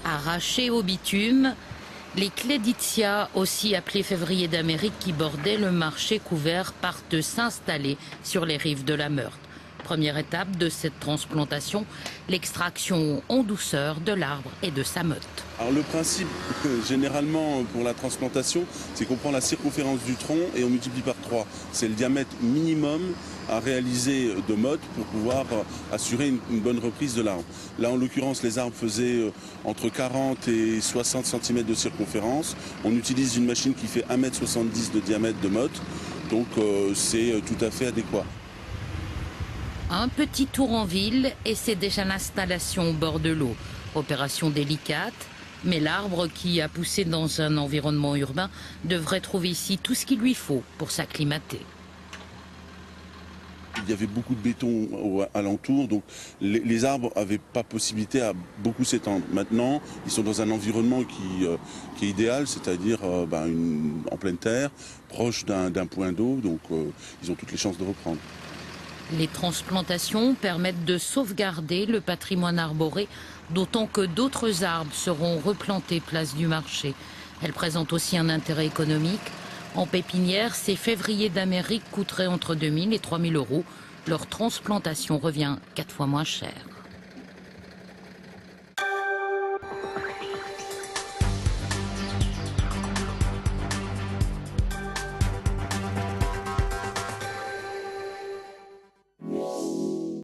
Arrachés au bitume, les cléditia, aussi appelés février d'Amérique qui bordaient le marché couvert, partent s'installer sur les rives de la Meurthe. Première étape de cette transplantation, l'extraction en douceur de l'arbre et de sa meute. Alors le principe, généralement, pour la transplantation, c'est qu'on prend la circonférence du tronc et on multiplie par 3. C'est le diamètre minimum à réaliser de motte pour pouvoir assurer une bonne reprise de l'arbre. Là, en l'occurrence, les arbres faisaient entre 40 et 60 cm de circonférence. On utilise une machine qui fait 1,70 m de diamètre de motte, donc c'est tout à fait adéquat. Un petit tour en ville et c'est déjà l'installation au bord de l'eau. Opération délicate, mais l'arbre qui a poussé dans un environnement urbain devrait trouver ici tout ce qu'il lui faut pour s'acclimater. Il y avait beaucoup de béton alentour, donc les arbres n'avaient pas possibilité à beaucoup s'étendre. Maintenant, ils sont dans un environnement qui est idéal, c'est-à-dire en pleine terre, proche d'un point d'eau, donc ils ont toutes les chances de reprendre. Les transplantations permettent de sauvegarder le patrimoine arboré, d'autant que d'autres arbres seront replantés place du marché. Elles présentent aussi un intérêt économique. En pépinière, ces févriers d'Amérique coûteraient entre 2 000 et 3 000 euros. Leur transplantation revient 4 fois moins cher.